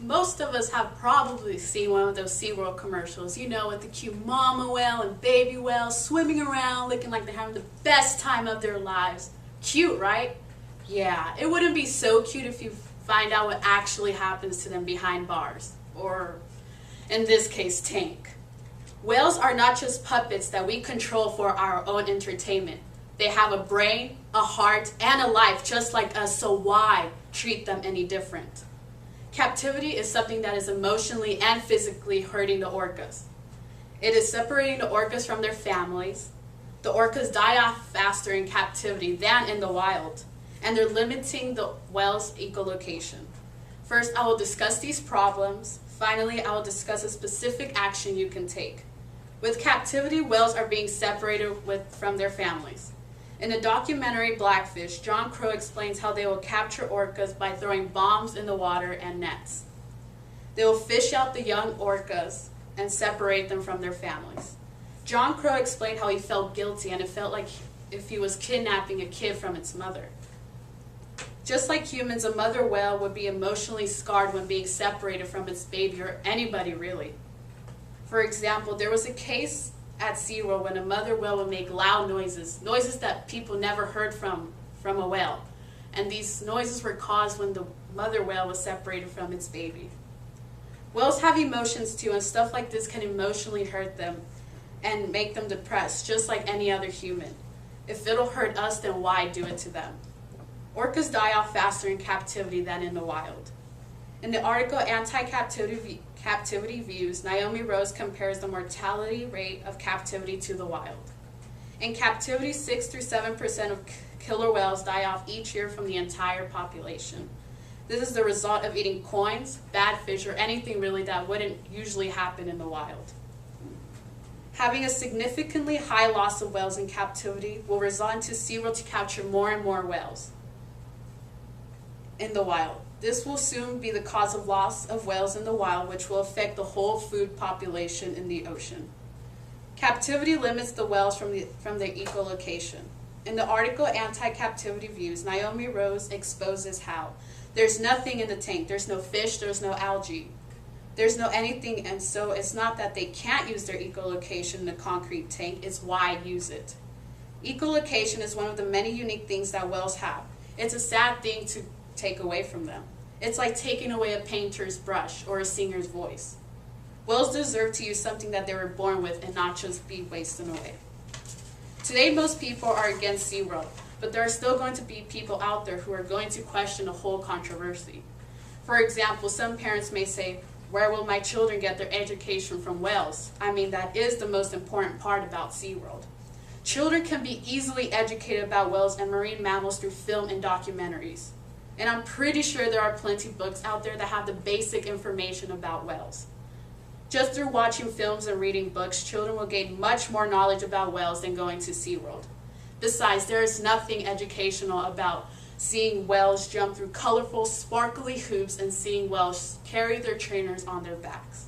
Most of us have probably seen one of those SeaWorld commercials, you know, with the cute mama whale and baby whale swimming around looking like they're having the best time of their lives. Cute, right? Yeah, it wouldn't be so cute if you find out what actually happens to them behind bars, or in this case, tank. Whales are not just puppets that we control for our own entertainment. They have a brain, a heart, and a life just like us, so why treat them any different? Captivity is something that is emotionally and physically hurting the orcas. It is separating the orcas from their families. The orcas die off faster in captivity than in the wild, and they're limiting the whale's echolocation. First, I will discuss these problems. Finally, I will discuss a specific action you can take. With captivity, whales are being separated from their families. In the documentary Blackfish, John Crow explains how they will capture orcas by throwing bombs in the water and nets. They will fish out the young orcas and separate them from their families. John Crow explained how he felt guilty and it felt like if he was kidnapping a kid from its mother. Just like humans, a mother whale would be emotionally scarred when being separated from its baby, or anybody really. For example, there was a case at SeaWorld when a mother whale would make loud noises that people never heard from a whale. And these noises were caused when the mother whale was separated from its baby. Whales have emotions too, and stuff like this can emotionally hurt them and make them depressed, just like any other human. If it'll hurt us, then why do it to them? Orcas die off faster in captivity than in the wild. In the article Anti-Captivity Views, Naomi Rose compares the mortality rate of captivity to the wild. In captivity, 6 through 7% of killer whales die off each year from the entire population. This is the result of eating coins, bad fish, or anything really that wouldn't usually happen in the wild. Having a significantly high loss of whales in captivity will result into SeaWorld to capture more and more whales in the wild. This will soon be the cause of loss of whales in the wild, which will affect the whole food population in the ocean. Captivity limits the whales from their ecolocation. In the article Anti-Captivity Views, Naomi Rose exposes how there's nothing in the tank. There's no fish, there's no algae. There's no anything, and so it's not that they can't use their echolocation in a concrete tank, it's why use it. Echolocation is one of the many unique things that whales have. It's a sad thing to take away from them. It's like taking away a painter's brush or a singer's voice. Whales deserve to use something that they were born with and not just be wasted away. Today, most people are against SeaWorld, but there are still going to be people out there who are going to question the whole controversy. For example, some parents may say, where will my children get their education from whales? I mean, that is the most important part about SeaWorld. Children can be easily educated about whales and marine mammals through film and documentaries. And I'm pretty sure there are plenty of books out there that have the basic information about whales. Just through watching films and reading books, children will gain much more knowledge about whales than going to SeaWorld. Besides, there is nothing educational about seeing whales jump through colorful, sparkly hoops and seeing whales carry their trainers on their backs.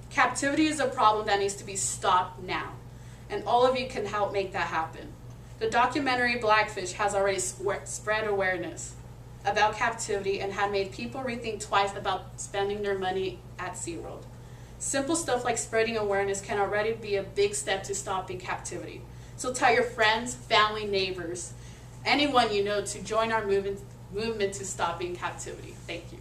Captivity is a problem that needs to be stopped now, and all of you can help make that happen. The documentary Blackfish has already spread awareness about captivity and had made people rethink twice about spending their money at SeaWorld. Simple stuff like spreading awareness can already be a big step to stopping captivity. So tell your friends, family, neighbors, anyone you know to join our movement to stopping captivity. Thank you.